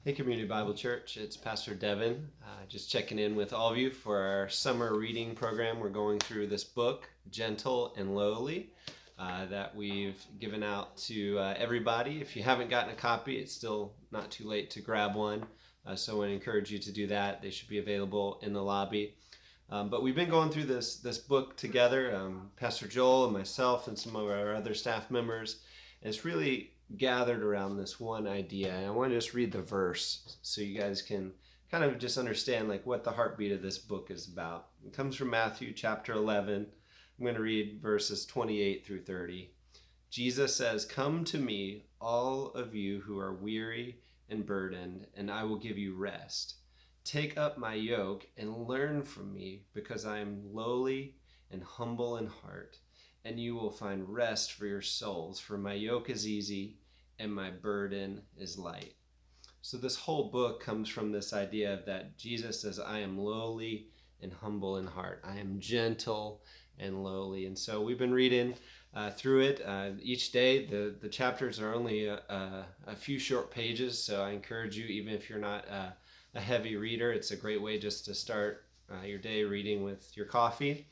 Hey, Community Bible Church, it's Pastor Devin. Just checking in with all of you for our summer reading program. We're going through this book, Gentle and Lowly, that we've given out to everybody. If you haven't gotten a copy, it's still not too late to grab one. So I want to encourage you to do that. They should be available in the lobby. But we've been going through this book together, Pastor Joel and myself and some of our other staff members. And it's really gathered around this one idea. And I want to just read the verse so you guys can kind of just understand like what the heartbeat of this book is about. It comes from Matthew chapter 11. I'm going to read verses 28 through 30. Jesus says, "Come to me, all of you who are weary and burdened, and I will give you rest. Take up my yoke and learn from me, because I am lowly and humble in heart, and you will find rest for your souls. For my yoke is easy and my burden is light." So this whole book comes from this idea of that Jesus says, I am lowly and humble in heart. I am gentle and lowly. And so we've been reading through it each day. The chapters are only a few short pages, so I encourage you, even if you're not a heavy reader, it's a great way just to start your day reading with your coffee.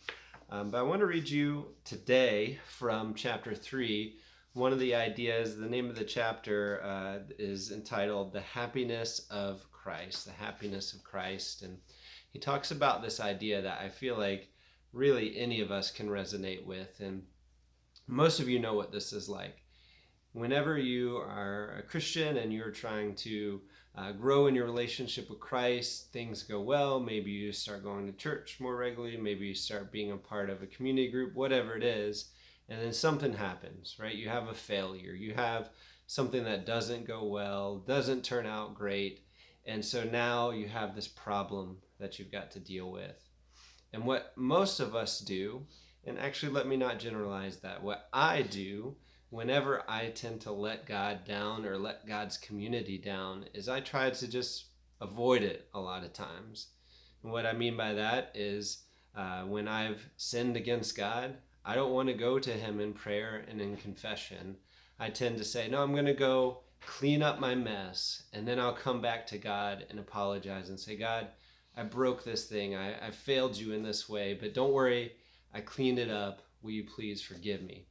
But I want to read you today from chapter 3. One of the ideas, the name of the chapter is entitled The Happiness of Christ, The Happiness of Christ. And he talks about this idea that I feel like really any of us can resonate with. And most of you know what this is like. Whenever you are a Christian and you're trying to grow in your relationship with Christ, things go well. Maybe you start going to church more regularly. Maybe you start being a part of a community group, whatever it is. And then something happens, right? You have a failure. You have something that doesn't go well, doesn't turn out great. And so now you have this problem that you've got to deal with. And what most of us do, and actually let me not generalize that, what I do whenever I tend to let God down or let God's community down is I try to just avoid it a lot of times. And what I mean by that is when I've sinned against God, I don't want to go to him in prayer and in confession. I tend to say, no, I'm going to go clean up my mess, and then I'll come back to God and apologize and say, God, I broke this thing. I failed you in this way, but don't worry, I cleaned it up. Will you please forgive me?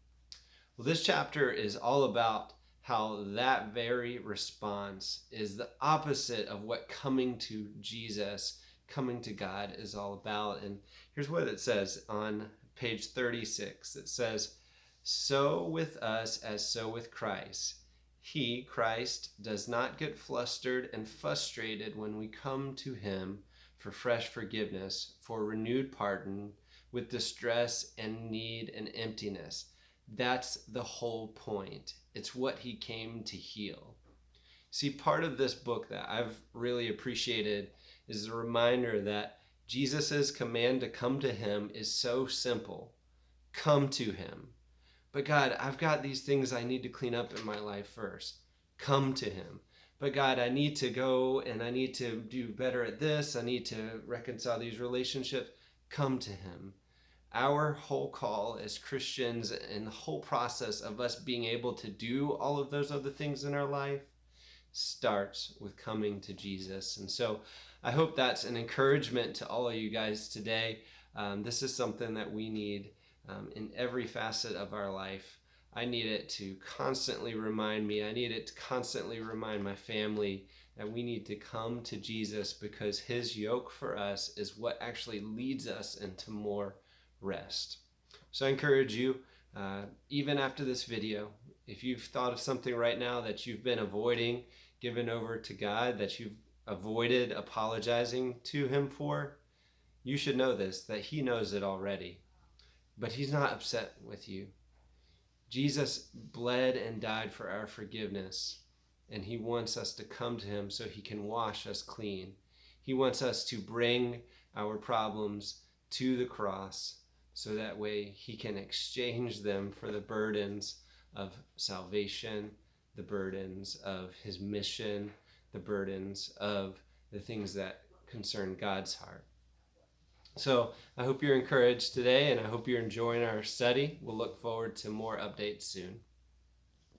Well, this chapter is all about how that very response is the opposite of what coming to Jesus, coming to God is all about. And here's what it says on page 36. It says, "So with us as so with Christ. He, Christ, does not get flustered and frustrated when we come to him for fresh forgiveness, for renewed pardon, with distress and need and emptiness." That's the whole point. It's what he came to heal. See, part of this book that I've really appreciated is the reminder that Jesus' command to come to him is so simple. Come to him. But God, I've got these things I need to clean up in my life first. Come to him. But God, I need to go and I need to do better at this. I need to reconcile these relationships. Come to him. Our whole call as Christians and the whole process of us being able to do all of those other things in our life starts with coming to Jesus. And so I hope that's an encouragement to all of you guys today. This is something that we need in every facet of our life. I need it to constantly remind me. I need it to constantly remind my family that we need to come to Jesus, because his yoke for us is what actually leads us into more rest. So I encourage you, even after this video, if you've thought of something right now that you've been avoiding giving over to God, that you've avoided apologizing to him for, you should know this, that he knows it already. But he's not upset with you. Jesus bled and died for our forgiveness, and he wants us to come to him so he can wash us clean. He wants us to bring our problems to the cross, so that way he can exchange them for the burdens of salvation, the burdens of his mission, the burdens of the things that concern God's heart. So I hope you're encouraged today, and I hope you're enjoying our study. We'll look forward to more updates soon.